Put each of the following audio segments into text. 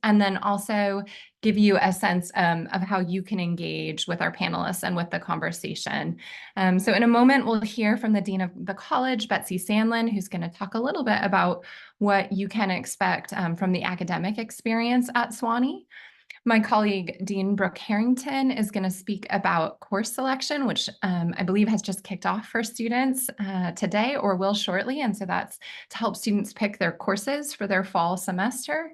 and then also give you a sense of how you can engage with our panelists and with the conversation. So in a moment, we'll hear from the Dean of the College, Betsy Sandlin, who's going to talk a little bit about what you can expect from the academic experience at Sewanee. My colleague, Dean Brooke Harrington, is going to speak about course selection, which I believe has just kicked off for students today or will shortly. And so that's to help students pick their courses for their fall semester.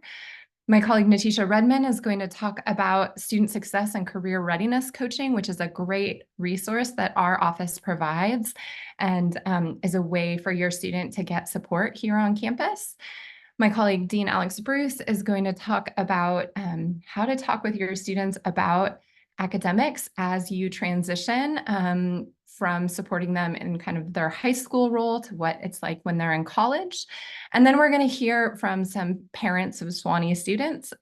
My colleague Natisha Redman is going to talk about student success and career readiness coaching, which is a great resource that our office provides and is a way for your student to get support here on campus. My colleague Dean Alex Bruce is going to talk about how to talk with your students about academics as you transition from supporting them in kind of their high school role to what it's like when they're in college. And then we're going to hear from some parents of Sewanee students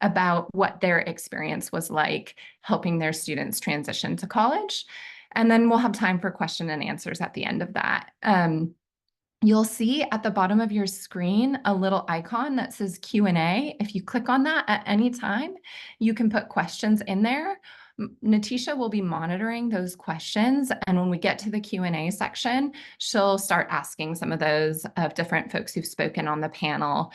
about what their experience was like helping their students transition to college. And then we'll have time for question and answers at the end of that. You'll see at the bottom of your screen a little icon that says Q&A. If you click on that at any time, you can put questions in there. Natisha will be monitoring those questions, and when we get to the Q&A section, she'll start asking some of those of different folks who've spoken on the panel,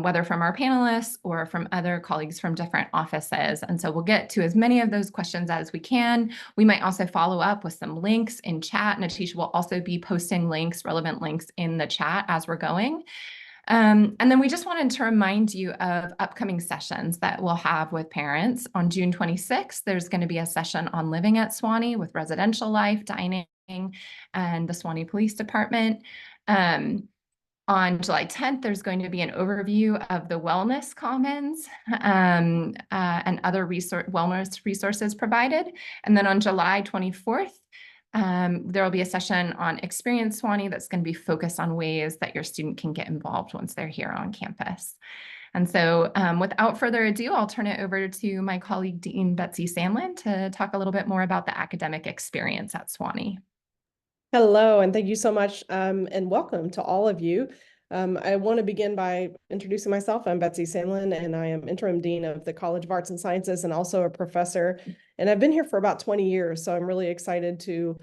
whether from our panelists or from other colleagues from different offices. And so we'll get to as many of those questions as we can. We might also follow up with some links in chat. Natisha will also be posting links, relevant links in the chat as we're going. And then we just wanted to remind you of upcoming sessions that we'll have with parents. On June 26th, there's going to be a session on living at Sewanee with residential life, dining, and the Sewanee Police Department. On July 10th, there's going to be an overview of the Wellness Commons and other wellness resources provided. And then on July 24th, there will be a session on Experience Sewanee that's going to be focused on ways that your student can get involved once they're here on campus. And so without further ado, I'll turn it over to my colleague, Dean Betsy Sandlin, to talk a little bit more about the academic experience at Sewanee. Hello, and thank you so much, and welcome to all of you. I want to begin by introducing myself. I'm Betsy Sandlin, and I am interim dean of the College of Arts and Sciences and also a professor. And I've been here for about 20 years, so I'm really excited to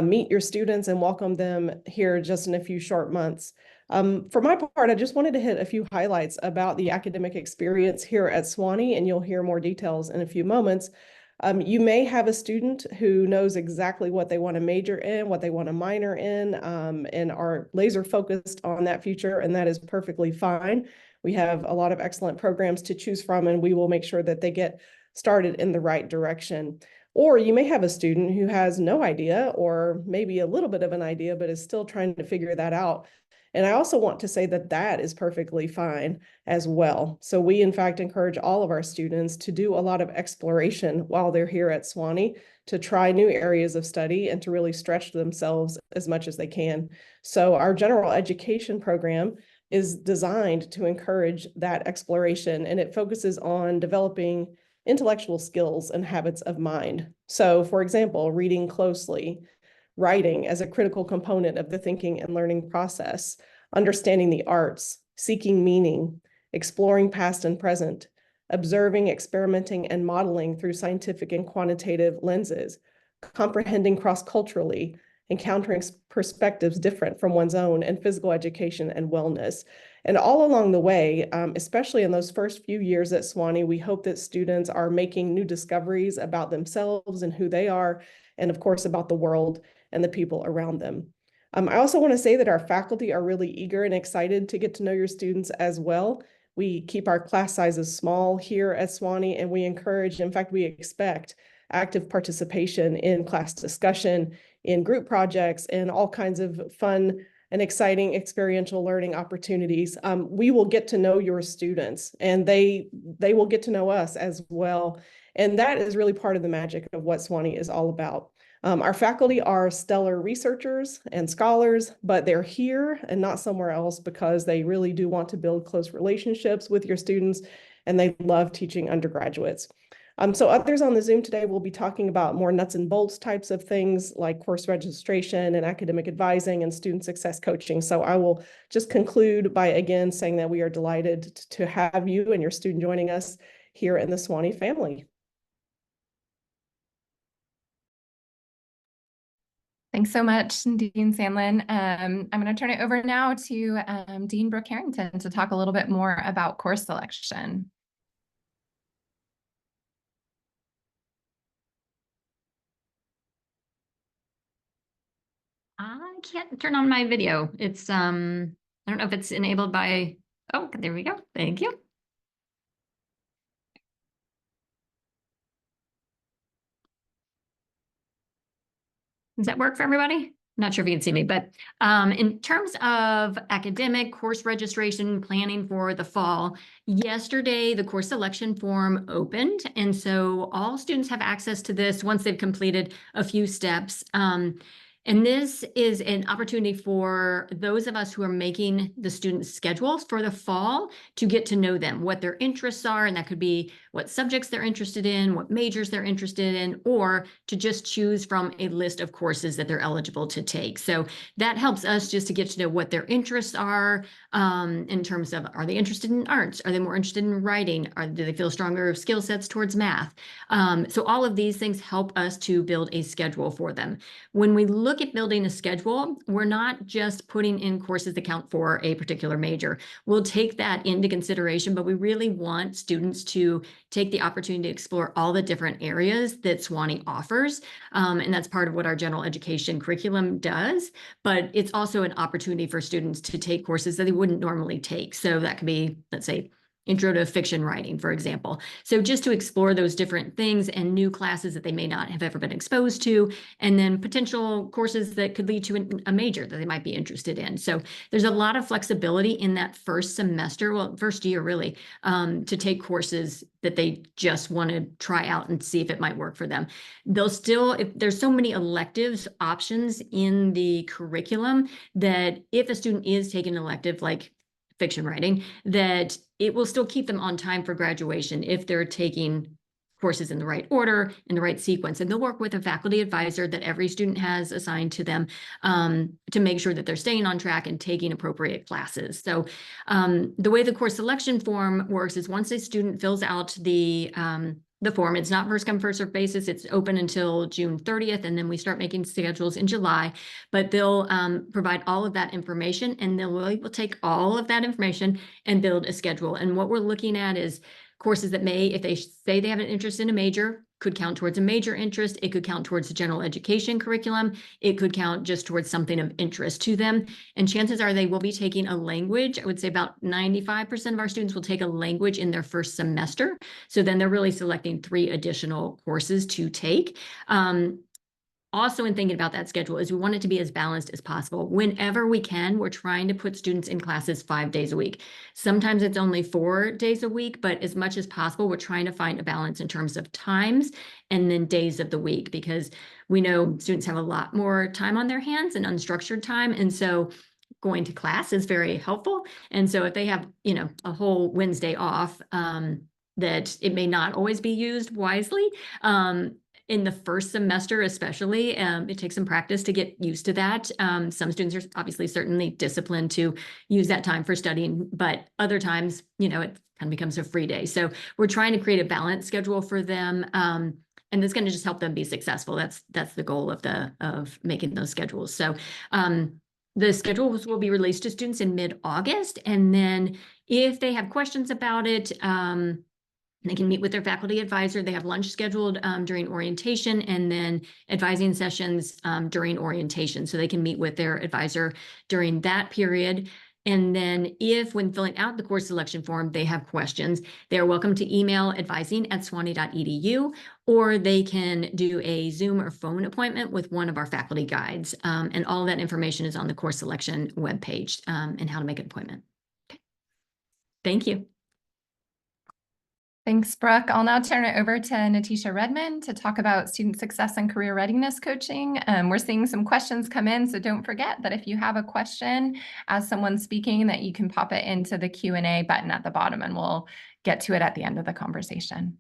meet your students and welcome them here just in a few short months. For my part, I just wanted to hit a few highlights about the academic experience here at Sewanee, and you'll hear more details in a few moments. You may have a student who knows exactly what they want to major in, what they want to minor in, and are laser focused on that future, and that is perfectly fine. We have a lot of excellent programs to choose from, and we will make sure that they get started in the right direction. Or you may have a student who has no idea, or maybe a little bit of an idea, but is still trying to figure that out. And I also want to say that that is perfectly fine as well. So we, in fact, encourage all of our students to do a lot of exploration while they're here at Sewanee, to try new areas of study and to really stretch themselves as much as they can. So our general education program is designed to encourage that exploration, and it focuses on developing intellectual skills and habits of mind. So, for example, reading closely, writing as a critical component of the thinking and learning process, understanding the arts, seeking meaning, exploring past and present, observing, experimenting, and modeling through scientific and quantitative lenses, comprehending cross-culturally, encountering perspectives different from one's own, and physical education and wellness. And all along the way, especially in those first few years at Sewanee, we hope that students are making new discoveries about themselves and who they are, and of course about the world and the people around them. I also want to say that our faculty are really eager and excited to get to know your students as well. We keep our class sizes small here at Sewanee, and we encourage, in fact, we expect active participation in class discussion, in group projects, and all kinds of fun and exciting experiential learning opportunities. We will get to know your students, and they will get to know us as well. And that is really part of the magic of what Sewanee is all about. Our faculty are stellar researchers and scholars, but they're here and not somewhere else because they really do want to build close relationships with your students, and they love teaching undergraduates. So others on the Zoom today will be talking about more nuts and bolts types of things like course registration and academic advising and student success coaching. So I will just conclude by again saying that we are delighted to have you and your student joining us here in the Sewanee family. Thanks so much, Dean Sandlin. I'm going to turn it over now to Dean Brooke Harrington to talk a little bit more about course selection. I can't turn on my video. It's I don't know if it's enabled by, oh, there we go. Thank you. Does that work for everybody? Not sure if you can see me, but in terms of academic course registration planning for the fall, yesterday the course selection form opened. And so all students have access to this once they've completed a few steps. And this is an opportunity for those of us who are making the student schedules for the fall to get to know them, what their interests are, and that could be what subjects they're interested in, what majors they're interested in, or to just choose from a list of courses that they're eligible to take. So that helps us just to get to know what their interests are in terms of, are they interested in arts? Are they more interested in writing? Do they feel stronger skill sets towards math? So all of these things help us to build a schedule for them. When we look at building a schedule, we're not just putting in courses that count for a particular major. We'll take that into consideration, but we really want students to take the opportunity to explore all the different areas that Sewanee offers. And that's part of what our general education curriculum does, but it's also an opportunity for students to take courses that they wouldn't normally take. So that could be, let's say, Intro to Fiction Writing, for example. So just to explore those different things and new classes that they may not have ever been exposed to, and then potential courses that could lead to a major that they might be interested in. So there's a lot of flexibility in that first semester, well, first year really, to take courses that they just want to try out and see if it might work for them. They'll still, if there's so many electives options in the curriculum, that if a student is taking an elective like fiction writing, that it will still keep them on time for graduation if they're taking courses in the right order, in the right sequence. And they'll work with a faculty advisor that every student has assigned to them to make sure that they're staying on track and taking appropriate classes. So the way the course selection form works is once a student fills out the form, it's not first come, first served basis. It's open until June 30th, and then we start making schedules in July. But they'll provide all of that information, and we'll take all of that information and build a schedule. And what we're looking at is courses that may, if they say they have an interest in a major, could count towards a major interest. It could count towards the general education curriculum. It could count just towards something of interest to them. And chances are they will be taking a language. I would say about 95% of our students will take a language in their first semester. So then they're really selecting 3 additional courses to take. Also, in thinking about that schedule, is we want it to be as balanced as possible. Whenever we can, we're trying to put students in classes 5 days a week. Sometimes it's only 4 days a week, but as much as possible, we're trying to find a balance in terms of times and then days of the week, because we know students have a lot more time on their hands and unstructured time. And so going to class is very helpful. And so if they have, a whole Wednesday off, that it may not always be used wisely. In the first semester, especially, it takes some practice to get used to that. Some students are obviously certainly disciplined to use that time for studying, but other times, it kind of becomes a free day. So we're trying to create a balanced schedule for them. And it's going to just help them be successful. That's the goal of making those schedules. So the schedules will be released to students in mid-August. And then if they have questions about it, they can meet with their faculty advisor. They have lunch scheduled during orientation, and then advising sessions during orientation. So they can meet with their advisor during that period. And then if, when filling out the course selection form, they have questions, they are welcome to email advising@sewanee.edu, or they can do a Zoom or phone appointment with one of our faculty guides. And all of that information is on the course selection webpage and how to make an appointment. Okay. Thank you. Thanks, Brooke. I'll now turn it over to Natisha Redmond to talk about student success and career readiness coaching. We're seeing some questions come in, so don't forget that if you have a question as someone's speaking, that you can pop it into the Q&A button at the bottom, and we'll get to it at the end of the conversation.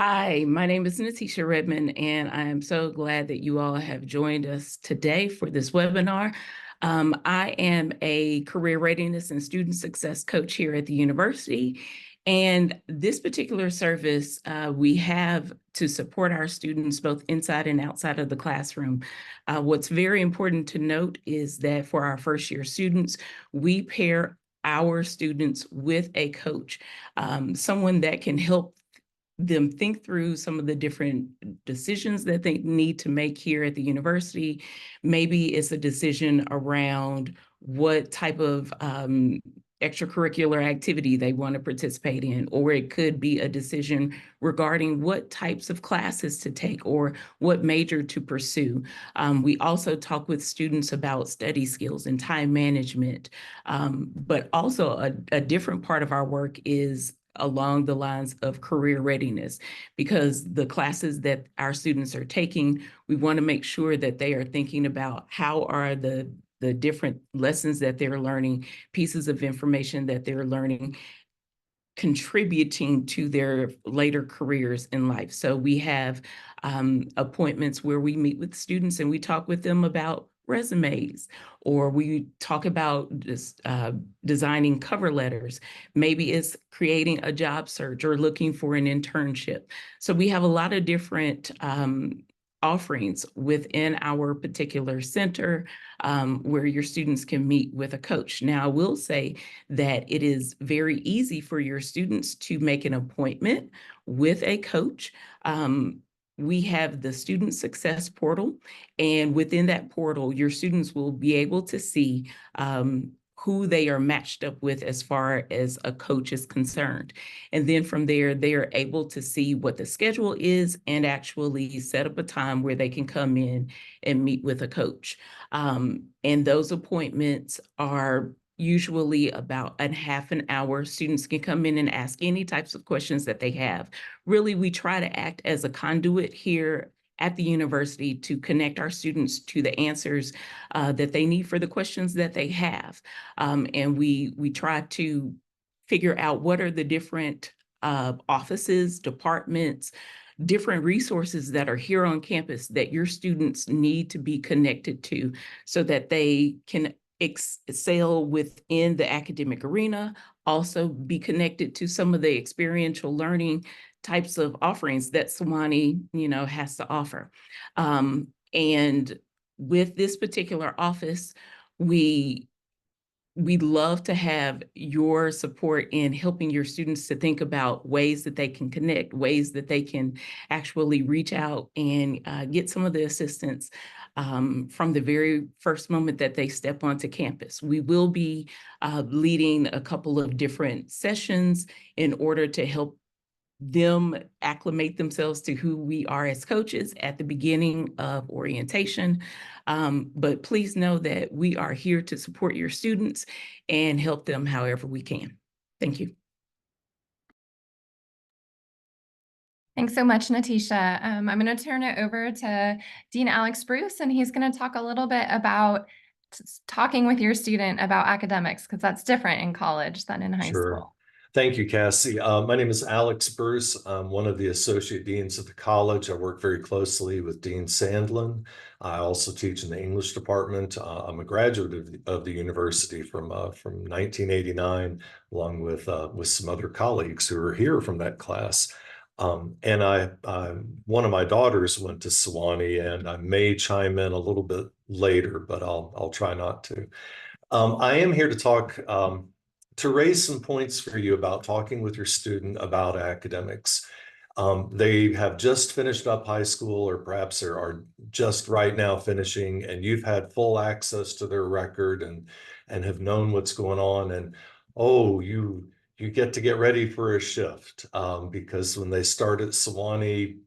Hi, my name is Natisha Redmond, and I am so glad that you all have joined us today for this webinar. I am a career readiness and student success coach here at the university. And this particular service we have to support our students both inside and outside of the classroom. What's very important to note is that for our first year students, we pair our students with a coach, someone that can help them think through some of the different decisions that they need to make here at the university. Maybe it's a decision around what type of extracurricular activity they want to participate in, or it could be a decision regarding what types of classes to take or what major to pursue. We also talk with students about study skills and time management, but also a different part of our work is along the lines of career readiness, because the classes that our students are taking, we want to make sure that they are thinking about how are the different lessons that they're learning, pieces of information that they're learning, contributing to their later careers in life. So we have appointments where we meet with students and we talk with them about resumes, or we talk about just designing cover letters. Maybe it's creating a job search or looking for an internship. So we have a lot of different offerings within our particular center where your students can meet with a coach. Now, I will say that it is very easy for your students to make an appointment with a coach. We have the Student Success Portal, and within that portal, your students will be able to see who they are matched up with as far as a coach is concerned. And then from there, they are able to see what the schedule is and actually set up a time where they can come in and meet with a coach. And those appointments are usually about a half an hour. Students can come in and ask any types of questions that they have. Really, we try to act as a conduit here at the university to connect our students to the answers that they need for the questions that they have. And we try to figure out what are the different offices, departments, different resources that are here on campus that your students need to be connected to so that they can excel within the academic arena, also be connected to some of the experiential learning types of offerings that Sewanee, has to offer. And with this particular office, we'd love to have your support in helping your students to think about ways that they can connect, ways that they can actually reach out and get some of the assistance from the very first moment that they step onto campus. We will be leading a couple of different sessions in order to help them acclimate themselves to who we are as coaches at the beginning of orientation. But please know that we are here to support your students and help them however we can. Thank you. Thanks so much, Natisha. I'm going to turn it over to Dean Alex Bruce, and he's going to talk a little bit about talking with your student about academics, because that's different in college than in high school. Thank you, Cassie. My name is Alex Bruce. I'm one of the associate deans of the college. I work very closely with Dean Sandlin. I also teach in the English department. I'm a graduate of the university from 1989, along with some other colleagues who are here from that class. And one of my daughters went to Sewanee, and I may chime in a little bit later, but I'll try not to. I am here to talk to raise some points for you about talking with your student about academics. They have just finished up high school, or perhaps they are just right now finishing, and you've had full access to their record and have known what's going on. And oh, you get to get ready for a shift because when they start at Sewanee,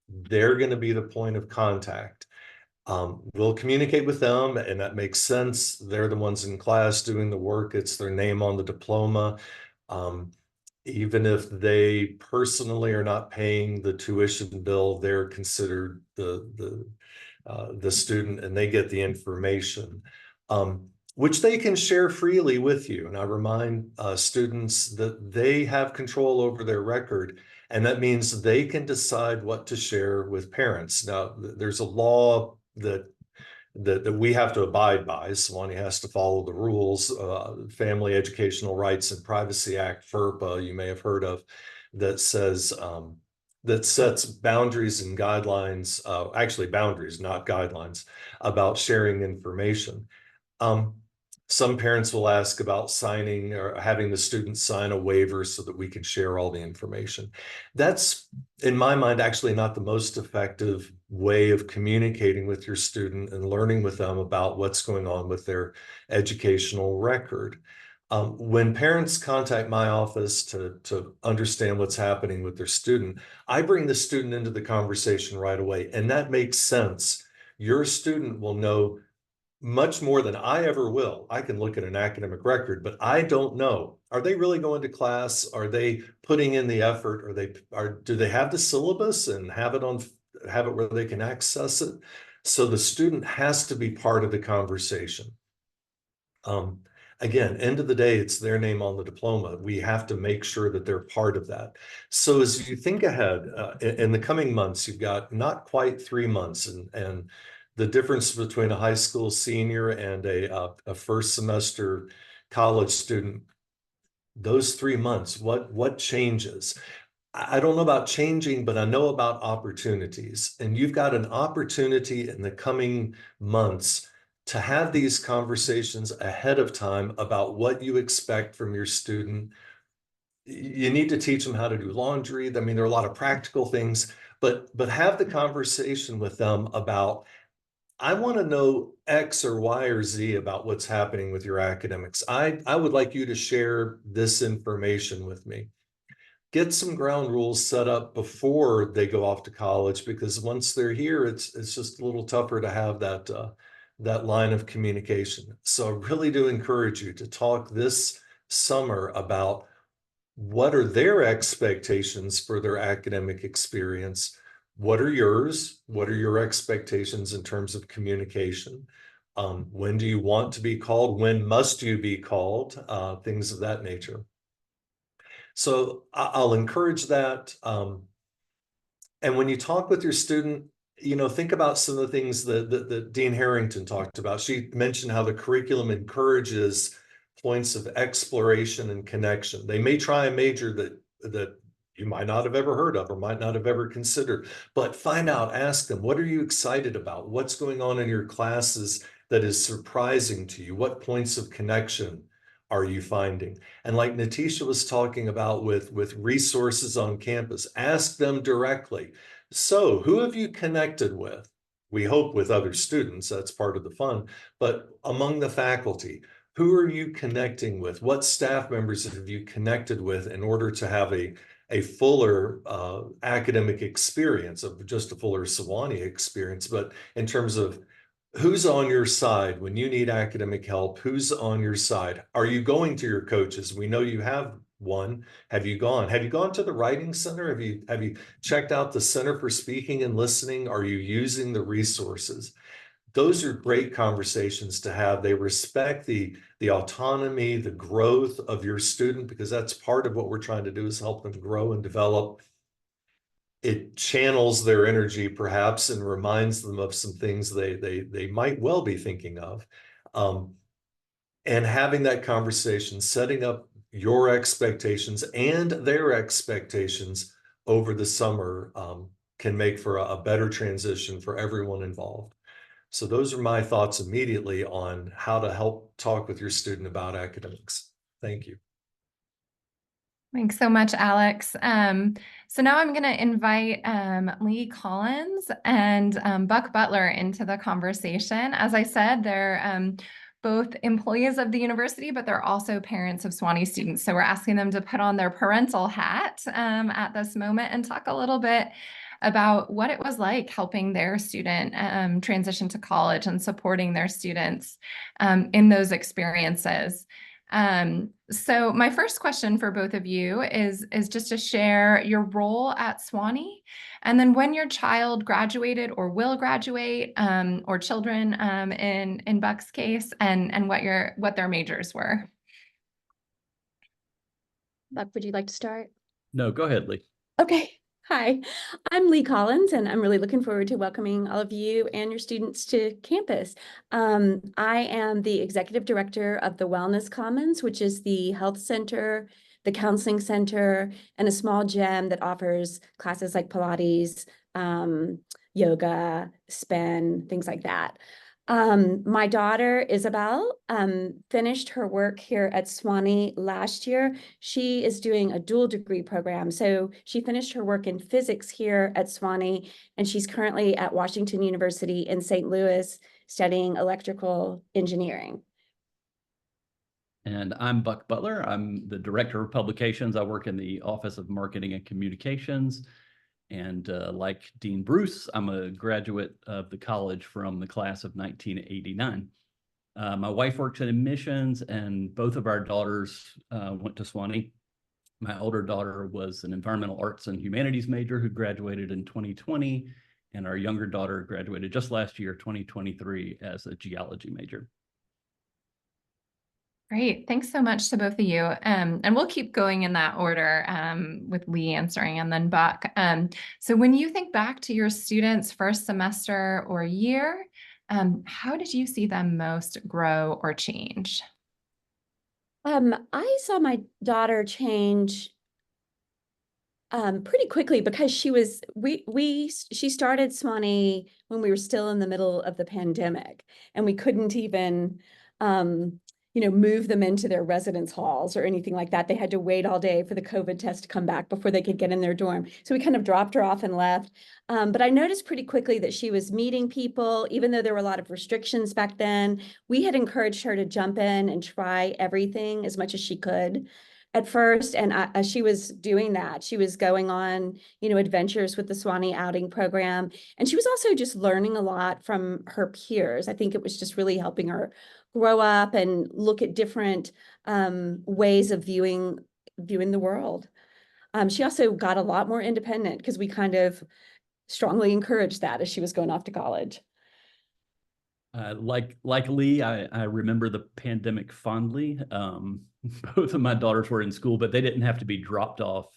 they're going to be the point of contact. We'll communicate with them, and that makes sense. They're the ones in class doing the work. It's their name on the diploma. Even if they personally are not paying the tuition bill, they're considered the student, and they get the information. which they can share freely with you. And I remind students that they have control over their record, and that means they can decide what to share with parents. Now, there's a law that we have to abide by. Sewanee has to follow the rules. Family Educational Rights and Privacy Act, FERPA, you may have heard of, that says that sets boundaries and guidelines, actually boundaries, not guidelines, about sharing information. Some parents will ask about signing or having the student sign a waiver so that we can share all the information. That's, in my mind, actually not the most effective way of communicating with your student and learning with them about what's going on with their educational record. When parents contact my office to understand what's happening with their student, I bring the student into the conversation right away, and that makes sense. Your student will know much more than I ever will. I can look at an academic record, but I don't know. Are they really going to class? Are they putting in the effort? Do they have the syllabus and have it where they can access it? So the student has to be part of the conversation. Again, end of the day, it's their name on the diploma. We have to make sure that they're part of that. So as you think ahead, in the coming months, you've got not quite 3 months, and the difference between a high school senior and a first semester college student, those 3 months, what changes? I don't know about changing, but I know about opportunities. And you've got an opportunity in the coming months to have these conversations ahead of time about what you expect from your student. You need to teach them how to do laundry. I mean, there are a lot of practical things, but have the conversation with them about, I want to know X or Y or Z about what's happening with your academics. I would like you to share this information with me. Get some ground rules set up before they go off to college, because once they're here, it's just a little tougher to have that line of communication. So I really do encourage you to talk this summer about what are their expectations for their academic experience. What are yours? What are your expectations in terms of communication? When do you want to be called? When must you be called? Things of that nature. So I'll encourage that. And when you talk with your student, think about some of the things that Dean Harrington talked about. She mentioned how the curriculum encourages points of exploration and connection. They may try a major that you might not have ever heard of or might not have ever considered, but find out, ask them, what are you excited about? What's going on in your classes that is surprising to you? What points of connection are you finding? And like Natisha was talking about with resources on campus, ask them directly. So who have you connected with? We hope with other students, that's part of the fun, but among the faculty, who are you connecting with? What staff members have you connected with in order to have a fuller academic experience, of just a fuller Sewanee experience, but in terms of who's on your side when you need academic help? Who's on your side? Are you going to your coaches? We know you have one. Have you gone? Have you gone to the Writing Center? Have you checked out the Center for Speaking and Listening? Are you using the resources? Those are great conversations to have. They respect the autonomy, the growth of your student, because that's part of what we're trying to do, is help them grow and develop. It channels their energy perhaps and reminds them of some things they might well be thinking of. And having that conversation, setting up your expectations and their expectations over the summer can make for a better transition for everyone involved. So those are my thoughts immediately on how to help talk with your student about academics. Thank you. Thanks so much, Alex. So now I'm going to invite Lee Collins and Buck Butler into the conversation. As I said, they're both employees of the university, but they're also parents of Sewanee students. So we're asking them to put on their parental hat at this moment and talk a little bit about what it was like helping their student transition to college and supporting their students in those experiences. So my first question for both of you is just to share your role at Sewanee, and then when your child graduated or will graduate, or children in Buck's case, and what their majors were. Buck, would you like to start? No, go ahead, Lee. Okay. Hi, I'm Lee Collins, and I'm really looking forward to welcoming all of you and your students to campus. I am the executive director of the Wellness Commons, which is the health center, the counseling center, and a small gym that offers classes like Pilates, yoga, spin, things like that. My daughter, Isabel, finished her work here at Sewanee last year. She is doing a dual degree program. So she finished her work in physics here at Sewanee, and she's currently at Washington University in St. Louis studying electrical engineering. And I'm Buck Butler. I'm the director of publications. I work in the Office of Marketing and Communications. And like Dean Bruce, I'm a graduate of the college from the class of 1989. My wife works in admissions, and both of our daughters went to Sewanee. My older daughter was an environmental arts and humanities major who graduated in 2020, and our younger daughter graduated just last year, 2023, as a geology major. Great. Thanks so much to both of you. And we'll keep going in that order, with Lee answering and then Buck. So when you think back to your students' first semester or year, how did you see them most grow or change? I saw my daughter change pretty quickly because she started Sewanee when we were still in the middle of the pandemic, and we couldn't even move them into their residence halls or anything like that. They had to wait all day for the COVID test to come back before they could get in their dorm. So we kind of dropped her off and left. But I noticed pretty quickly that she was meeting people, even though there were a lot of restrictions back then. We had encouraged her to jump in and try everything as much as she could at first, and as she was doing that, she was going on, adventures with the Sewanee outing program, and she was also just learning a lot from her peers. I think it was just really helping her grow up and look at different ways of viewing the world. She also got a lot more independent because we kind of strongly encouraged that as she was going off to college. Like Lee, I remember the pandemic fondly. Both of my daughters were in school, but they didn't have to be dropped off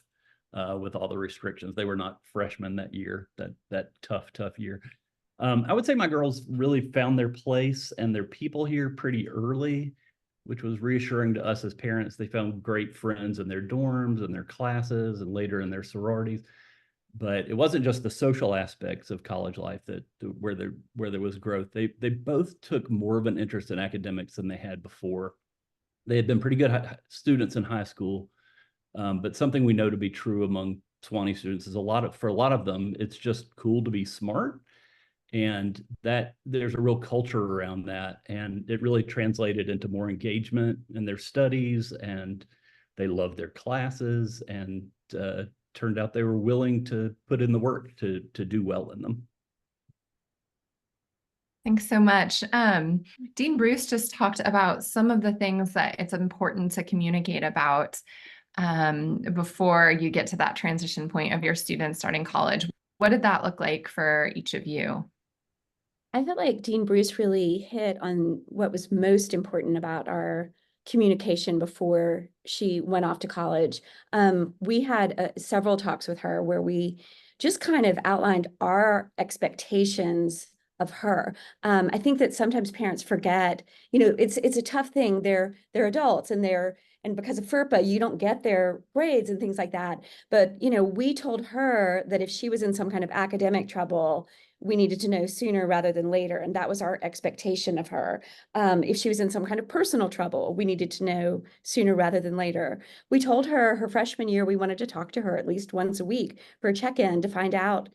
with all the restrictions. They were not freshmen that year, that tough year. I would say my girls really found their place and their people here pretty early, which was reassuring to us as parents. They found great friends in their dorms and their classes and later in their sororities. But it wasn't just the social aspects of college life where there was growth. They both took more of an interest in academics than they had before. They had been pretty good students in high school, but something we know to be true among Sewanee students is for a lot of them, it's just cool to be smart, and that there's a real culture around that, and it really translated into more engagement in their studies, and they loved their classes, and turned out they were willing to put in the work to do well in them. Thanks so much. Dean Bruce just talked about some of the things that it's important to communicate about before you get to that transition point of your students starting college. What did that look like for each of you? I felt like Dean Bruce really hit on what was most important about our communication before she went off to college. We had several talks with her where we just kind of outlined our expectations of her. I think that sometimes parents forget, it's a tough thing. They're adults, and because of FERPA, you don't get their grades and things like that. But, we told her that if she was in some kind of academic trouble, we needed to know sooner rather than later. And that was our expectation of her. If she was in some kind of personal trouble, we needed to know sooner rather than later. We told her freshman year, we wanted to talk to her at least once a week for a check-in to find out,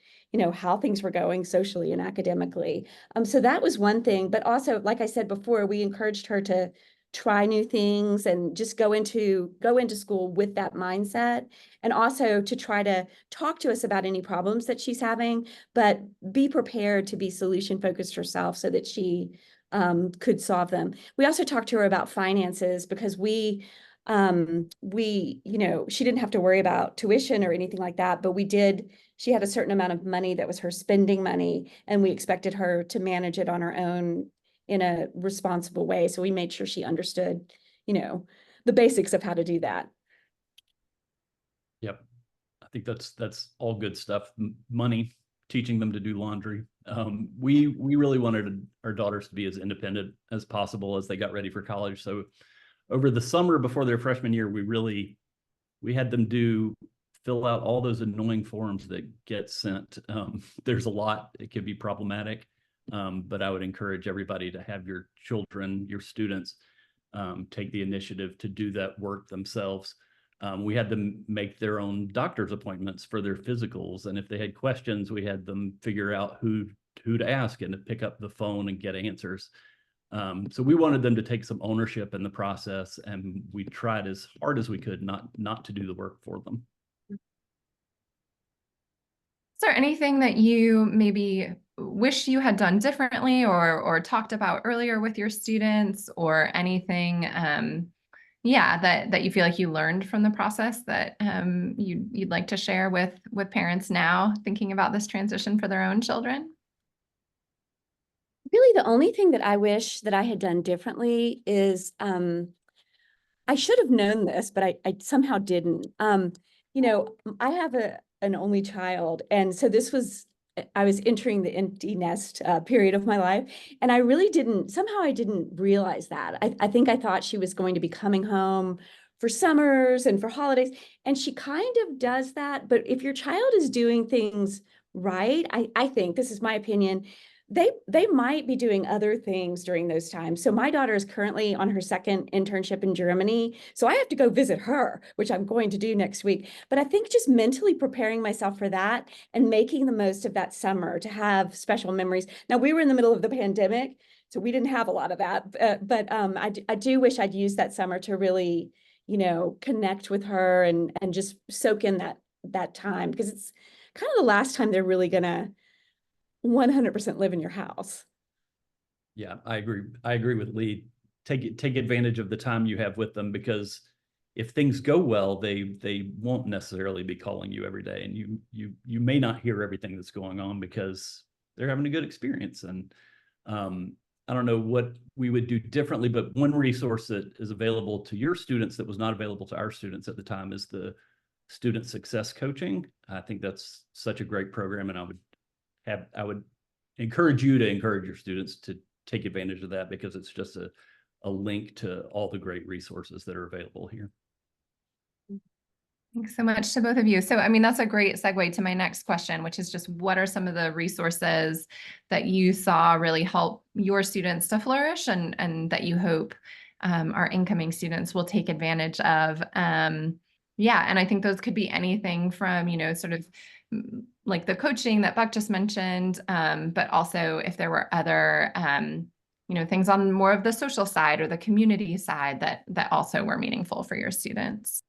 how things were going socially and academically. So that was one thing. But also, like I said before, we encouraged her to try new things and just go into school with that mindset, and also to try to talk to us about any problems that she's having, but be prepared to be solution focused herself so that she could solve them. We also talked to her about finances because we, you know, she didn't have to worry about tuition or anything like that, but she had a certain amount of money that was her spending money, and we expected her to manage it on her own in a responsible way. So we made sure she understood, you know, the basics of how to do that. Yep. I think that's all good stuff. Money, teaching them to do laundry. We really wanted our daughters to be as independent as possible as they got ready for college. So over the summer before their freshman year, we had them fill out all those annoying forms that get sent. There's a lot. It could be problematic, but I would encourage everybody to have your children, your students, take the initiative to do that work themselves. We had them make their own doctor's appointments for their physicals, and if they had questions, we had them figure out who to ask and to pick up the phone and get answers. So we wanted them to take some ownership in the process, and we tried as hard as we could not to do the work for them. Is there anything that you maybe wish you had done differently or talked about earlier with your students, or anything, that you feel like you learned from the process that you'd like to share with parents now thinking about this transition for their own children? Really, the only thing that I wish that I had done differently is I should have known this, but I somehow didn't. You know, I have an only child, and so I was entering the empty nest period of my life, and I really somehow I didn't realize that. I think I thought she was going to be coming home for summers and for holidays, and she kind of does that. But if your child is doing things right, I think, this is my opinion, they might be doing other things during those times. So my daughter is currently on her second internship in Germany. So I have to go visit her, which I'm going to do next week. But I think just mentally preparing myself for that and making the most of that summer to have special memories. Now, we were in the middle of the pandemic, so we didn't have a lot of that. But I do wish I'd used that summer to really, you know, connect with her and just soak in that time, because it's kind of the last time they're really gonna 100% live in your house. Yeah, I agree. I agree with Lee. Take advantage of the time you have with them, because if things go well, they won't necessarily be calling you every day, and you may not hear everything that's going on because they're having a good experience. And I don't know what we would do differently, but one resource that is available to your students that was not available to our students at the time is the student success coaching. I think that's such a great program, and I would encourage you to encourage your students to take advantage of that, because it's just a link to all the great resources that are available here. Thanks so much to both of you. So, I mean, that's a great segue to my next question, which is just what are some of the resources that you saw really help your students to flourish, and that you hope our incoming students will take advantage of? Yeah, and I think those could be anything from, you know, sort of like the coaching that Buck just mentioned, but also if there were other, you know, things on more of the social side or the community side that also were meaningful for your students.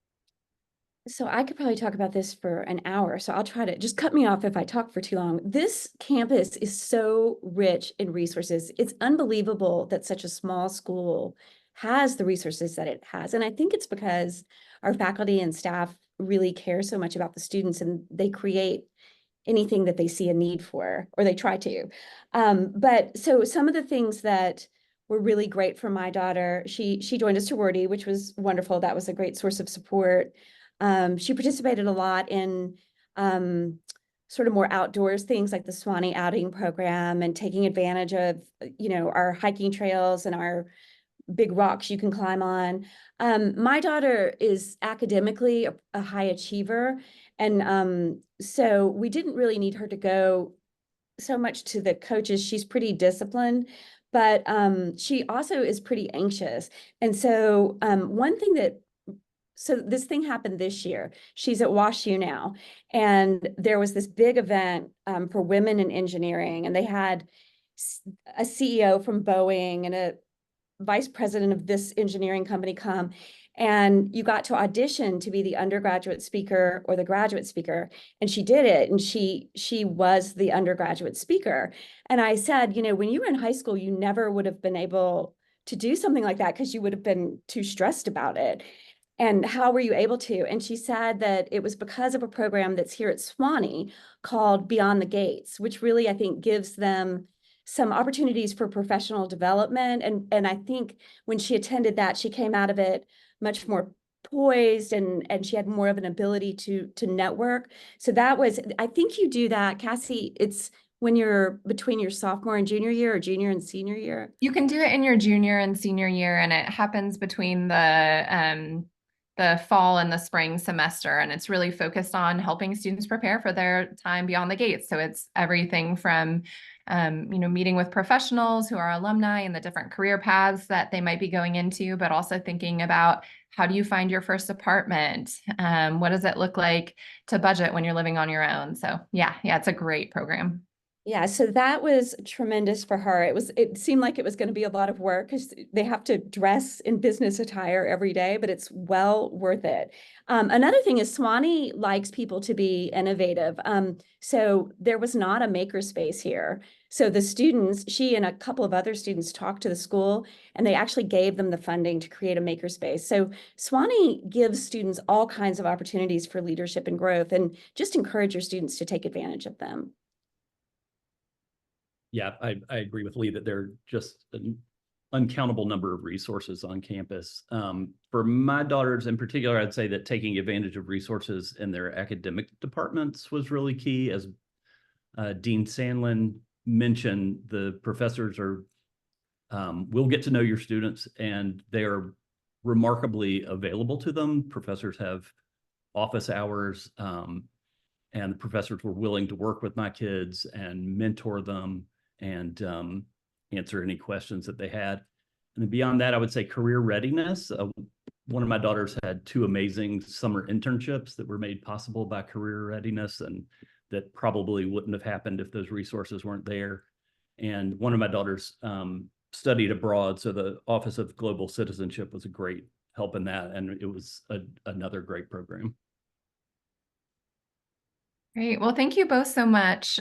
So I could probably talk about this for an hour, so I'll try to just cut me off if I talk for too long. This campus is so rich in resources. It's unbelievable that such a small school has the resources that it has. And I think it's because our faculty and staff really care so much about the students, and they create anything that they see a need for, or they try to. But so some of the things that were really great for my daughter, she joined a sorority, which was wonderful. That was a great source of support. She participated a lot in sort of more outdoors things like the Sewanee outing program, and taking advantage of, you know, our hiking trails and our big rocks you can climb on. My daughter is academically a high achiever, and so we didn't really need her to go so much to the coaches. She's pretty disciplined, but she also is pretty anxious. And so so this thing happened this year. She's at WashU now, and there was this big event for women in engineering, and they had a CEO from Boeing and a vice president of this engineering company come, and you got to audition to be the undergraduate speaker or the graduate speaker. And she did it, and she was the undergraduate speaker. And I said, you know, when you were in high school, you never would have been able to do something like that because you would have been too stressed about it. And how were you able to? And she said that it was because of a program that's here at Sewanee called Beyond the Gates, which really, I think, gives them some opportunities for professional development. And I think when she attended that, she came out of it much more poised, and she had more of an ability to network. So that was, I think you do that, Cassie, it's when you're between your sophomore and junior year, or junior and senior year. You can do it in your junior and senior year, and it happens between the fall and the spring semester. And it's really focused on helping students prepare for their time beyond the gates. So it's everything from, meeting with professionals who are alumni and the different career paths that they might be going into, but also thinking about how do you find your first apartment? What does it look like to budget when you're living on your own? So yeah, it's a great program. Yeah, so that was tremendous for her. It seemed like it was going to be a lot of work because they have to dress in business attire every day, but it's well worth it. Another thing is Sewanee likes people to be innovative. So there was not a makerspace here. So the students, she and a couple of other students talked to the school, and they actually gave them the funding to create a makerspace. So Sewanee gives students all kinds of opportunities for leadership and growth, and just encourage your students to take advantage of them. Yeah, I agree with Lee that there are just an uncountable number of resources on campus. For my daughters in particular, I'd say that taking advantage of resources in their academic departments was really key. As Dean Sandlin mentioned, the professors will get to know your students, and they are remarkably available to them. Professors have office hours, and the professors were willing to work with my kids and mentor them and answer any questions that they had. And then beyond that, I would say career readiness. One of my daughters had 2 amazing summer internships that were made possible by career readiness, and that probably wouldn't have happened if those resources weren't there. And one of my daughters studied abroad, so the Office of Global Citizenship was a great help in that, and it was another great program. Great. Well, thank you both so much.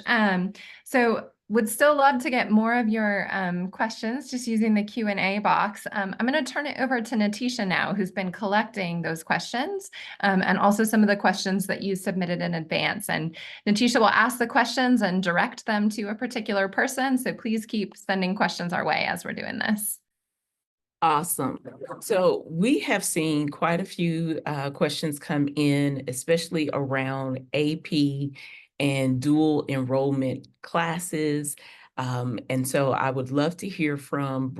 So would still love to get more of your questions just using the Q&A box. I'm going to turn it over to Natisha now, who's been collecting those questions and also some of the questions that you submitted in advance. And Natisha will ask the questions and direct them to a particular person. So please keep sending questions our way as we're doing this. Awesome. So we have seen quite a few questions come in, especially around AP and dual enrollment classes. And so I would love to hear from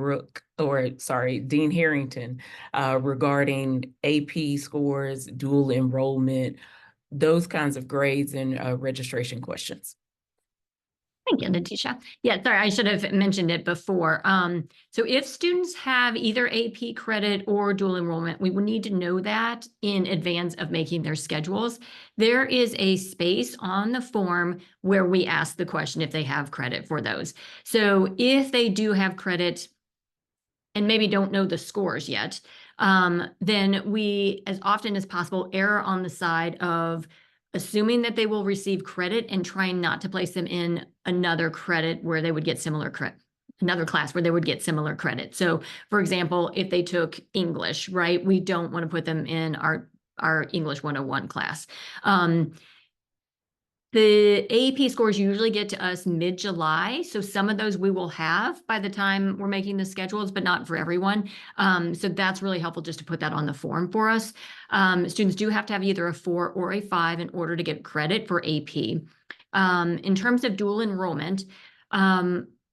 Dean Harrington regarding AP scores, dual enrollment, those kinds of grades and registration questions. Thank you, Natisha. Yeah, sorry, I should have mentioned it before. So if students have either AP credit or dual enrollment, we will need to know that in advance of making their schedules. There is a space on the form where we ask the question if they have credit for those. So if they do have credit and maybe don't know the scores yet, then we, as often as possible, err on the side of assuming that they will receive credit and trying not to place them in another credit where they would get similar credit, another class where they would get similar credit. So for example, if they took English, right, we don't want to put them in our English 101 class. The AP scores usually get to us mid-July. So some of those we will have by the time we're making the schedules, but not for everyone. So that's really helpful just to put that on the form for us. Students do have to have either a 4 or a 5 in order to get credit for AP. In terms of dual enrollment,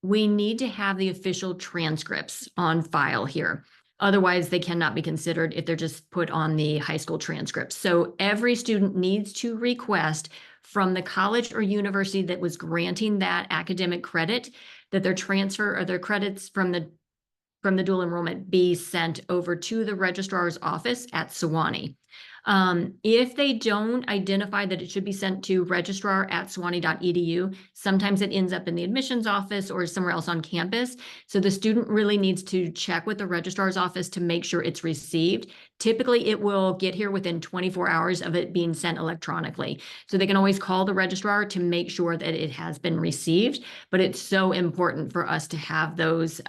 we need to have the official transcripts on file here. Otherwise, they cannot be considered if they're just put on the high school transcripts. So every student needs to request from the college or university that was granting that academic credit that their transfer or their credits from the dual enrollment be sent over to the registrar's office at Sewanee. If they don't identify that it should be sent to registrar@sewanee.edu, sometimes it ends up in the admissions office or somewhere else on campus. So the student really needs to check with the registrar's office to make sure it's received. Typically, it will get here within 24 hours of it being sent electronically. So they can always call the registrar to make sure that it has been received. But it's so important for us to have those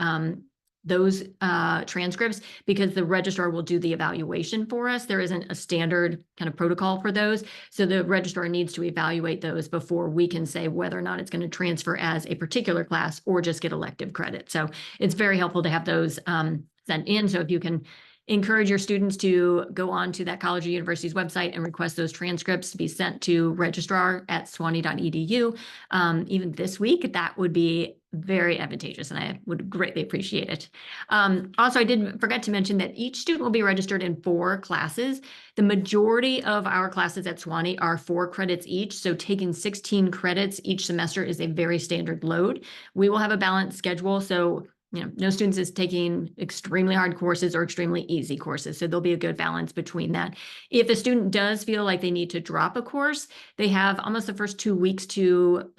transcripts, because the registrar will do the evaluation for us. There isn't a standard kind of protocol for those. So the registrar needs to evaluate those before we can say whether or not it's going to transfer as a particular class or just get elective credit. So it's very helpful to have those sent in. So if you can encourage your students to go on to that college or university's website and request those transcripts to be sent to registrar@sewanee.edu. Even this week, that would be very advantageous, and I would greatly appreciate it. Also, I did forget to mention that each student will be registered in 4 classes. The majority of our classes at Sewanee are 4 credits each, so taking 16 credits each semester is a very standard load. We will have a balanced schedule, so no students is taking extremely hard courses or extremely easy courses. So there'll be a good balance between that. If a student does feel like they need to drop a course, they have almost the first 2 weeks to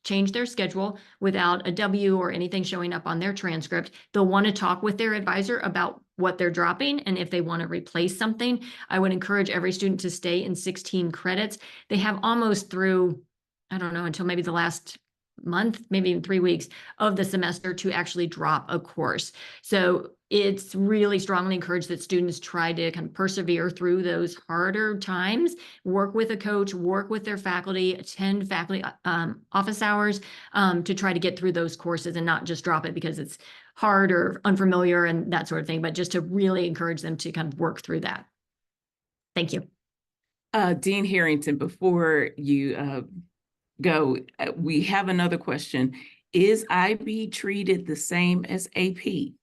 change their schedule without a W or anything showing up on their transcript. They'll want to talk with their advisor about what they're dropping and if they want to replace something. I would encourage every student to stay in 16 credits. They have almost through, I don't know, until maybe the last month, maybe even 3 weeks of the semester to actually drop a course. So it's really strongly encouraged that students try to kind of persevere through those harder times, work with a coach, work with their faculty, attend faculty office hours to try to get through those courses and not just drop it because it's hard or unfamiliar and that sort of thing, but just to really encourage them to kind of work through that. Thank you. Dean Harrington, before you go, we have another question. Is IB treated the same as AP?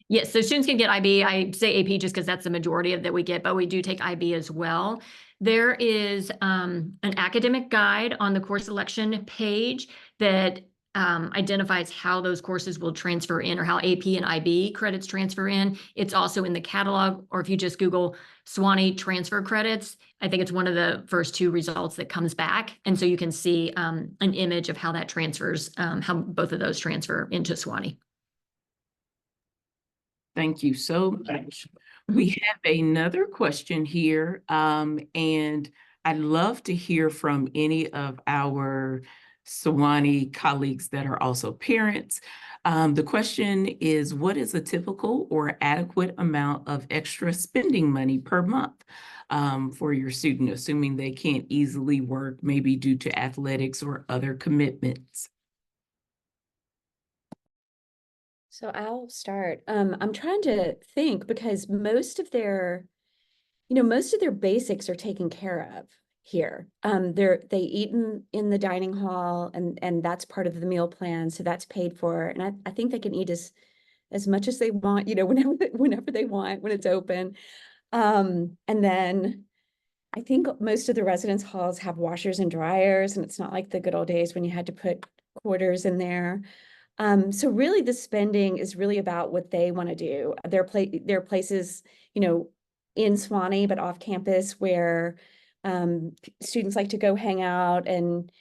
Yes, so students can get IB. I say AP just because that's the majority of that we get, but we do take IB as well. There is an academic guide on the course selection page that identifies how those courses will transfer in or how AP and IB credits transfer in. It's also in the catalog, or if you just Google Sewanee transfer credits, I think it's one of the first 2 results that comes back. And so you can see an image of how that transfers, how both of those transfer into Sewanee. Thank you so much. We have another question here, and I'd love to hear from any of our Sewanee colleagues that are also parents. The question is, what is a typical or adequate amount of extra spending money per month for your student, assuming they can't easily work, maybe due to athletics or other commitments? So I'll start. I'm trying to think because most of their basics are taken care of here. They eat in the dining hall and that's part of the meal plan. So that's paid for. And I think they can eat as much as they want, whenever they want, when it's open. And then I think most of the residence halls have washers and dryers, and it's not like the good old days when you had to put quarters in there. So really the spending is really about what they want to do. There are places, in Sewanee, but off campus where students like to go hang out and,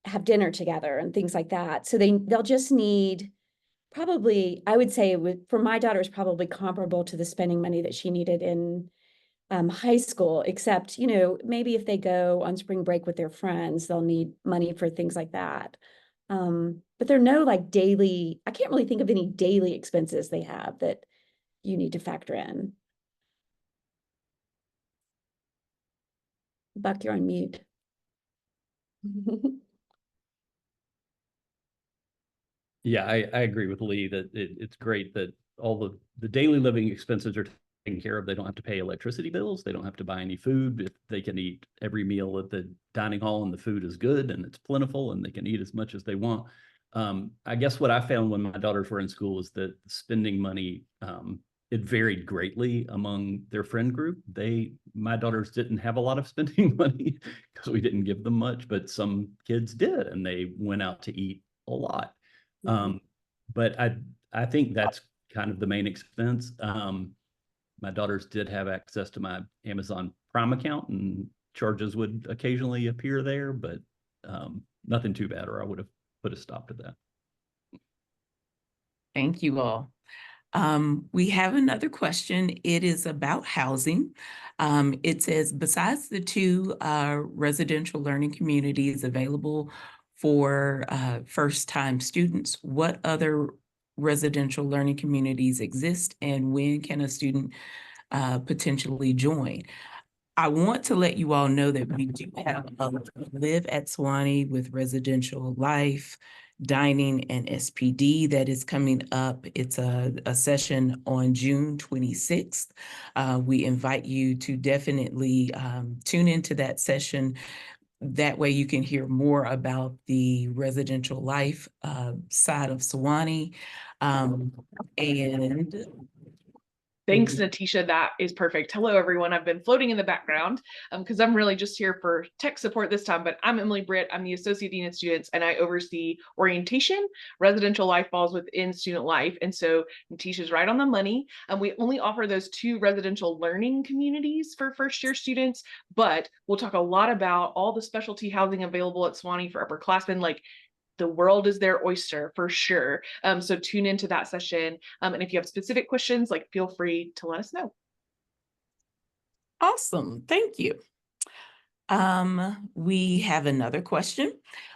have dinner together and things like that. So they'll just need probably, I would say for my daughter is probably comparable to the spending money that she needed in high school, except, maybe if they go on spring break with their friends, they'll need money for things like that. But there are no I can't really think of any daily expenses they have that you need to factor in. Buck, you're on mute. Yeah, I agree with Lee that it's great that all the daily living expenses are taken care of. They don't have to pay electricity bills. They don't have to buy any food. If they can eat every meal at the dining hall and the food is good and it's plentiful and they can eat as much as they want. I guess what I found when my daughters were in school is that spending money, it varied greatly among their friend group. My daughters didn't have a lot of spending money because we didn't give them much, but some kids did, and they went out to eat a lot. But I think that's kind of the main expense. my daughters did have access to my Amazon Prime account, and charges would occasionally appear there, but nothing too bad, or I would have put a stop to that. Thank you all. We have another question. It is about housing. It says, besides the two residential learning communities available for first-time students, what other residential learning communities exist, and when can a student potentially join? I want to let you all know that we do have a Live at Sewanee with residential life, dining, and SPD that is coming up. It's a session on June 26th. We invite you to definitely tune into that session. That way you can hear more about the residential life side of Sewanee. And Thanks, Natisha. That is perfect. Hello, everyone. I've been floating in the background because I'm really just here for tech support this time, but I'm Emily Britt. I'm the Associate Dean of Students, and I oversee orientation. Residential life falls within student life. And so Natisha's right on the money. We only offer those two residential learning communities for first-year students, but we'll talk a lot about all the specialty housing available at Sewanee for upperclassmen, like the world is their oyster for sure. So tune into that session. And if you have specific questions, like feel free to let us know. awesome, thank you. We have another question.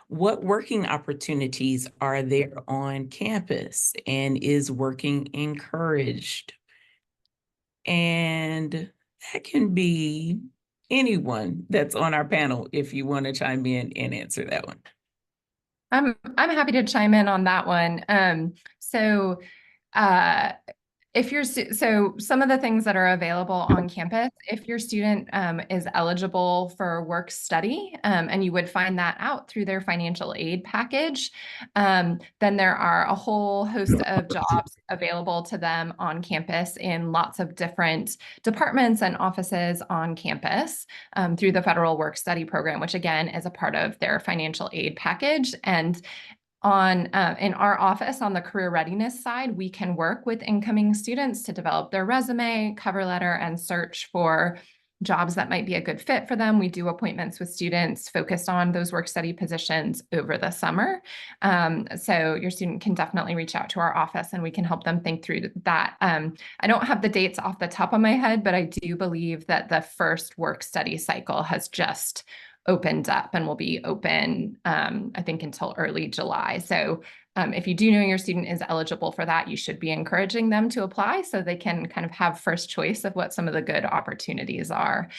What working opportunities are there on campus, and is working encouraged? And that can be anyone that's on our panel if you want to chime in and answer that one. I'm happy to chime in on that one. If you're so some of the things that are available on campus, if your student is eligible for work study, and you would find that out through their financial aid package, then there are a whole host of jobs available to them on campus in lots of different departments and offices on campus through the federal work study program, which again is a part of their financial aid package. And in our office on the career readiness side, we can work with incoming students to develop their resume, cover letter, and search for jobs that might be a good fit for them. We do appointments with students focused on those work study positions over the summer. So your student can definitely reach out to our office and we can help them think through that. I don't have the dates off the top of my head, but I do believe that the first work study cycle has just opened up and will be open, I think, until early July. So if you do know your student is eligible for that, you should be encouraging them to apply so they can kind of have first choice of what some of the good opportunities are.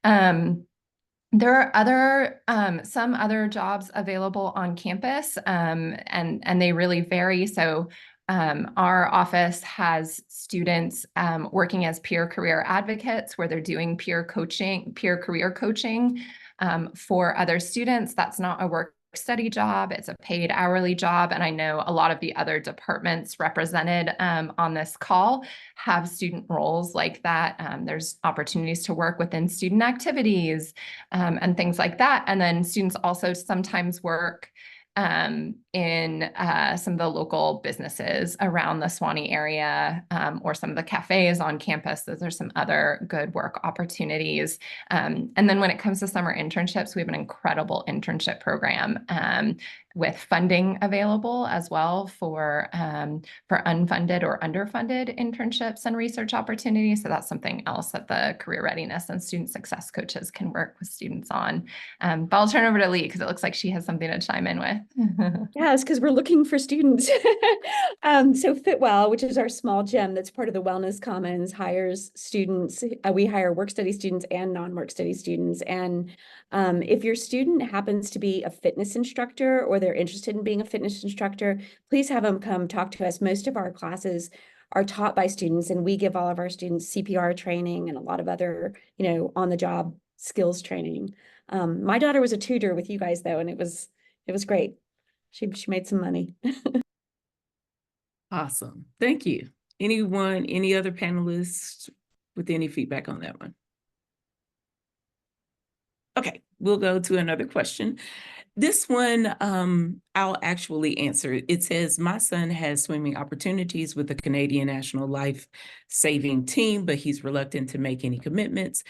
There are some other jobs available on campus, and they really vary. So our office has students working as peer career advocates where they're doing peer career coaching for other students. That's not a work study job, it's a paid hourly job. And I know a lot of the other departments represented on this call have student roles like that. There's opportunities to work within student activities and things like that. And then students also sometimes work in some of the local businesses around the Sewanee area, or some of the cafes on campus. Those are some other good work opportunities. And then when it comes to summer internships, we have an incredible internship program with funding available as well for unfunded or underfunded internships and research opportunities. So that's something else that the career readiness and student success coaches can work with students on. But I'll turn over to Lee because it looks like she has something to chime in with. Yes, because we're looking for students. So Fitwell, which is our small gym that's part of the Wellness Commons, hires students. We hire work study students and non-work study students. And if your student happens to be a fitness instructor or they're interested in being a fitness instructor, please have them come talk to us. Most of our classes are taught by students, and we give all of our students CPR training and a lot of other, on-the-job skills training. My daughter was a tutor with you guys though, and it was great. She made some money. Awesome, thank you. Any other panelists with any feedback on that one? Okay, we'll go to another question. This one, I'll actually answer. It says, my son has swimming opportunities with the Canadian National Life Saving Team, but he's reluctant to make any commitments.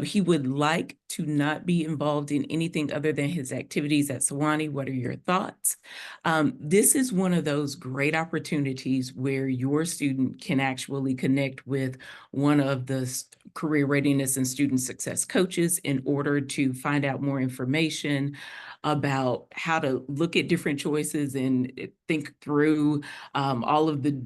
He would like to not be involved in anything other than his activities at Sewanee. What are your thoughts? This is one of those great opportunities where your student can actually connect with one of the career readiness and student success coaches in order to find out more information about how to look at different choices and think through all of the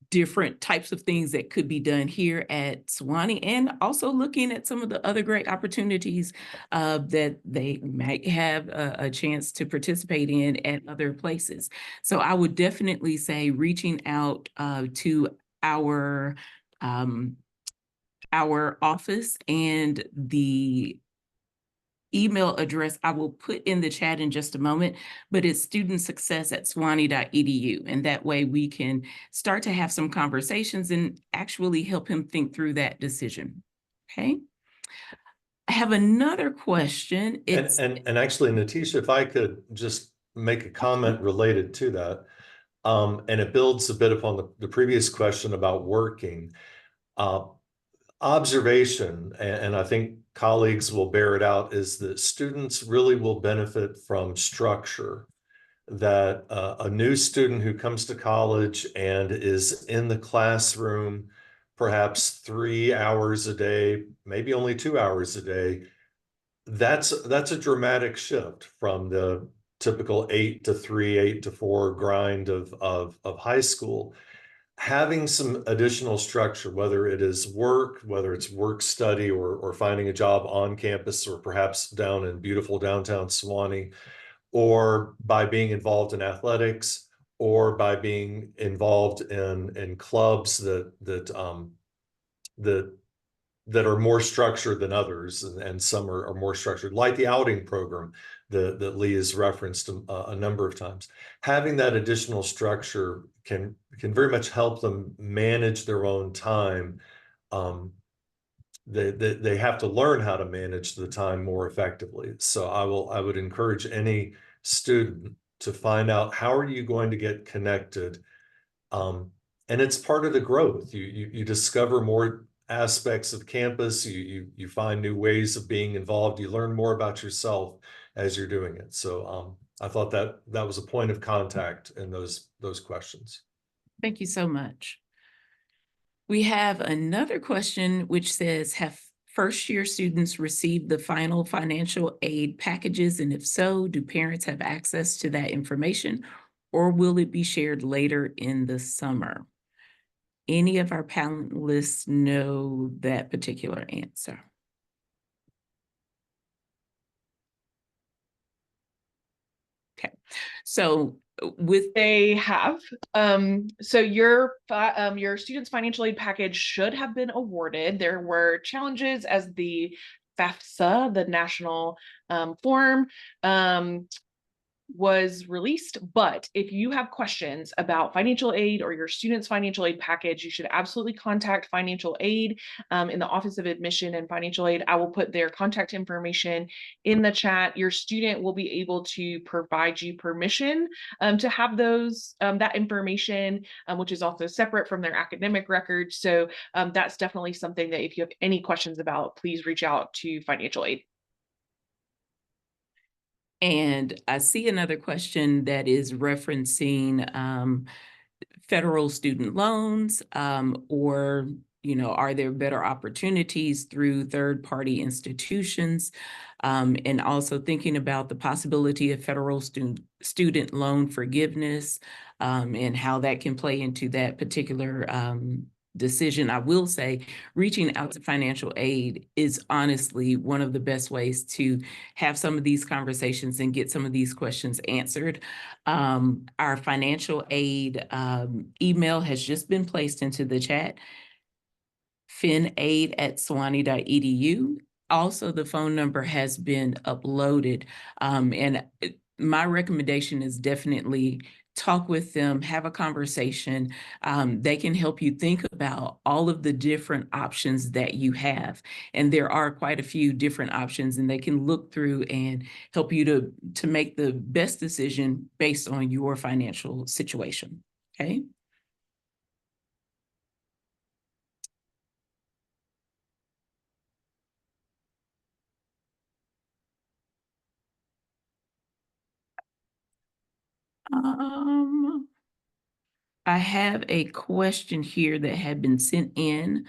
different types of things that could be done here at Sewanee, and also looking at some of the other great opportunities that they might have a chance to participate in at other places. So I would definitely say reaching out to our office, and the email address I will put in the chat in just a moment, but it's studentsuccess@sewanee.edu. And that way we can start to have some conversations and actually help him think through that decision. Okay. I have another question. It's and actually, Natisha, if I could just make a comment related to that, and it builds a bit upon the previous question about working. Observation, and I think colleagues will bear it out, is that students really will benefit from structure. That a new student who comes to college and is in the classroom perhaps 3 hours a day, maybe only 2 hours a day, that's a dramatic shift from the typical 8 to 3, 8 to 4 grind of high school. Having some additional structure, whether it is work, whether it's work study, or finding a job on campus, or perhaps down in beautiful downtown Sewanee, or by being involved in athletics, or by being involved in clubs that are more structured than others, and some are more structured, like the outing program that Lee has referenced a number of times. Having that additional structure can very much help them manage their own time. They have to learn how to manage the time more effectively. So I would encourage any student to find out, how are you going to get connected? And it's part of the growth. You discover more aspects of campus. You find new ways of being involved. You learn more about yourself as you're doing it. So I thought that was a point of contact in those questions. Thank you so much. We have another question which says, have first-year students received the final financial aid packages? And if so, do parents have access to that information, or will it be shared later in the summer? Any of our panelists know that particular answer? Okay, so they have, so your student's financial aid package should have been awarded. There were challenges as the FAFSA, the national form, was released. But if you have questions about financial aid or your student's financial aid package, you should absolutely contact financial aid in the Office of Admission and Financial Aid. I will put their contact information in the chat. Your student will be able to provide you permission to have that information, which is also separate from their academic records. So that's definitely something that if you have any questions about, please reach out to financial aid. And I see another question that is referencing federal student loans, or, are there better opportunities through third-party institutions? And also thinking about the possibility of federal student loan forgiveness, and how that can play into that particular decision. I will say reaching out to financial aid is honestly one of the best ways to have some of these conversations and get some of these questions answered. Our financial aid email has just been placed into the chat, finaid@sewanee.edu. Also, the phone number has been uploaded, and my recommendation is definitely talk with them, have a conversation. They can help you think about all of the different options that you have. And there are quite a few different options, and they can look through and help you to make the best decision based on your financial situation. Okay. I have a question here that had been sent in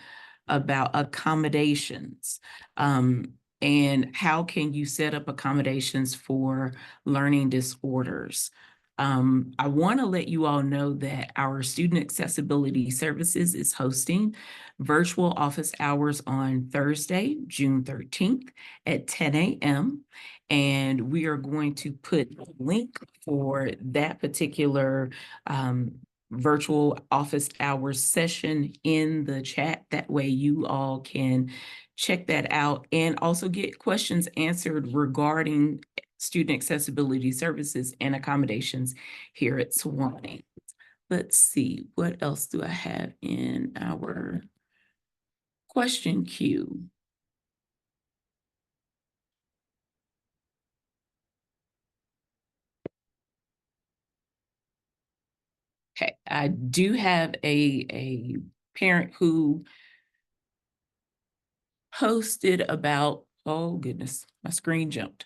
about accommodations. And how can you set up accommodations for learning disorders? I want to let you all know that our Student Accessibility Services is hosting virtual office hours on Thursday, June 13th at 10 a.m. And we are going to put a link for that particular virtual office hours session in the chat. That way you all can check that out and also get questions answered regarding student accessibility services and accommodations here at Sewanee. Let's see, what else do I have in our question queue? Okay, I do have a parent who posted about, oh goodness, my screen jumped,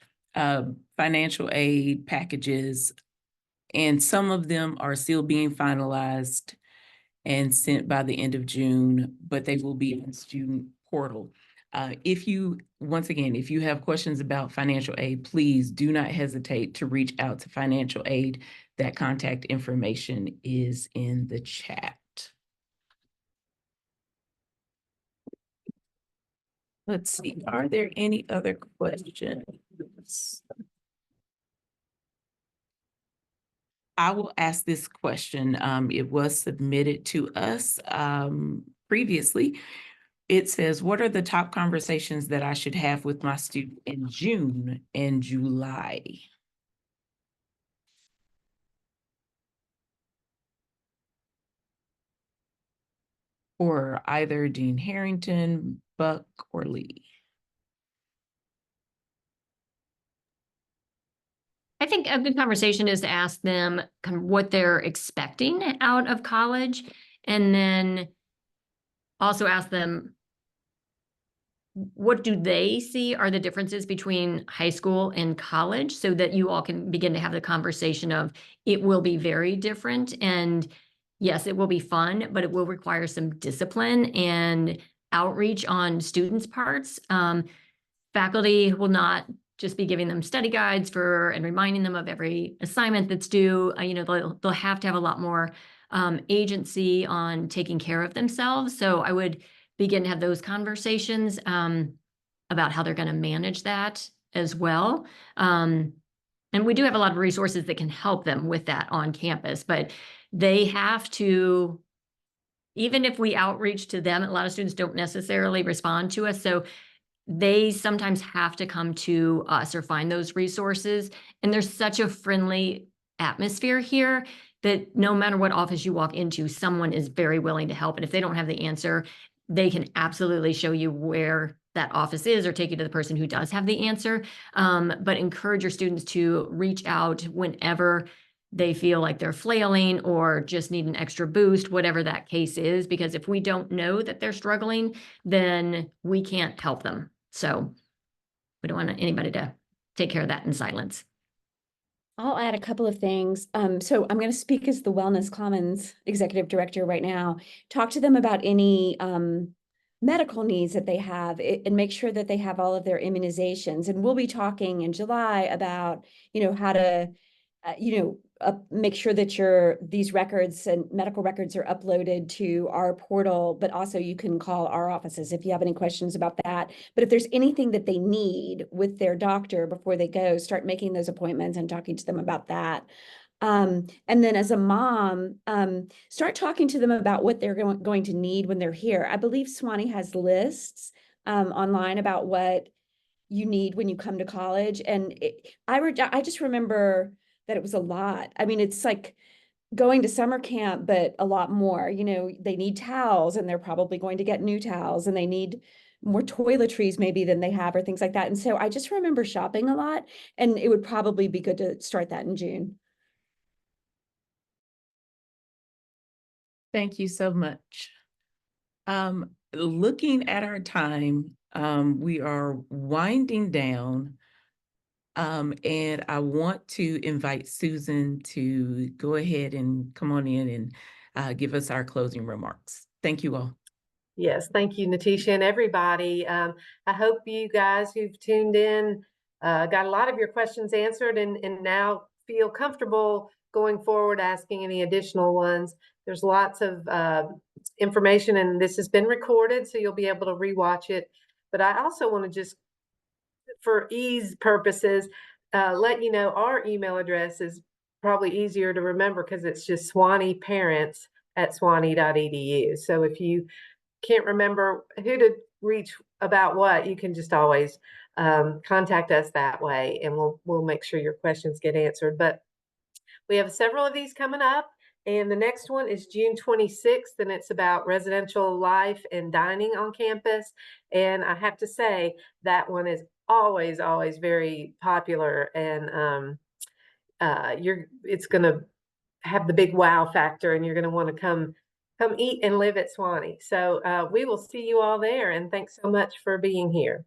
financial aid packages, and some of them are still being finalized and sent by the end of June, but they will be in student portal. Once again, if you have questions about financial aid, please do not hesitate to reach out to financial aid. That contact information is in the chat. Let's see, are there any other questions? I will ask this question. It was submitted to us previously. It says, what are the top conversations that I should have with my student in June and July? For either Dean Harrington, Buck, or Lee. I think a good conversation is to ask them kind of what they're expecting out of college, and then also ask them, what do they see are the differences between high school and college, so that you all can begin to have the conversation of, it will be very different. And yes, it will be fun, but it will require some discipline and outreach on students' parts. Faculty will not just be giving them study guides and reminding them of every assignment that's due. They'll have to have a lot more agency on taking care of themselves. So I would begin to have those conversations about how they're going to manage that as well. And we do have a lot of resources that can help them with that on campus, but they have to, even if we outreach to them, a lot of students don't necessarily respond to us. So they sometimes have to come to us or find those resources. And there's such a friendly atmosphere here that no matter what office you walk into, someone is very willing to help. And if they don't have the answer, they can absolutely show you where that office is or take you to the person who does have the answer. But encourage your students to reach out whenever they feel like they're flailing or just need an extra boost, whatever that case is, because if we don't know that they're struggling, then we can't help them. So we don't want anybody to take care of that in silence. I'll add a couple of things. So I'm going to speak as the Wellness Commons Executive Director right now. Talk to them about any medical needs that they have and make sure that they have all of their immunizations. And we'll be talking in July about, how to, make sure that these records and medical records are uploaded to our portal, but also you can call our offices if you have any questions about that. But if there's anything that they need with their doctor before they go, start making those appointments and talking to them about that. And then as a mom, start talking to them about what they're going to need when they're here. I believe Sewanee has lists online about what you need when you come to college. And I just remember that it was a lot. I mean, it's like going to summer camp, but a lot more. You know, they need towels and they're probably going to get new towels, and they need more toiletries maybe than they have, or things like that. And so I just remember shopping a lot, and it would probably be good to start that in June. Thank you so much. Looking at our time, we are winding down. And I want to invite Susan to go ahead and come on in and give us our closing remarks. Thank you all. Yes, thank you, Natisha, and everybody. I hope you guys who've tuned in got a lot of your questions answered, and now feel comfortable going forward asking any additional ones. There's lots of information, and this has been recorded, so you'll be able to rewatch it. But I also want to just, for ease purposes, let you know our email address is probably easier to remember because it's just SewaneeParents@sewanee.edu. So if you can't remember who to reach about what, you can just always contact us that way, and we'll make sure your questions get answered. But we have several of these coming up, and the next one is June 26th, and it's about residential life and dining on campus. And I have to say that one is always very popular, and it's going to have the big wow factor, and you're going to want to come eat and live at Sewanee. So we will see you all there, and thanks so much for being here.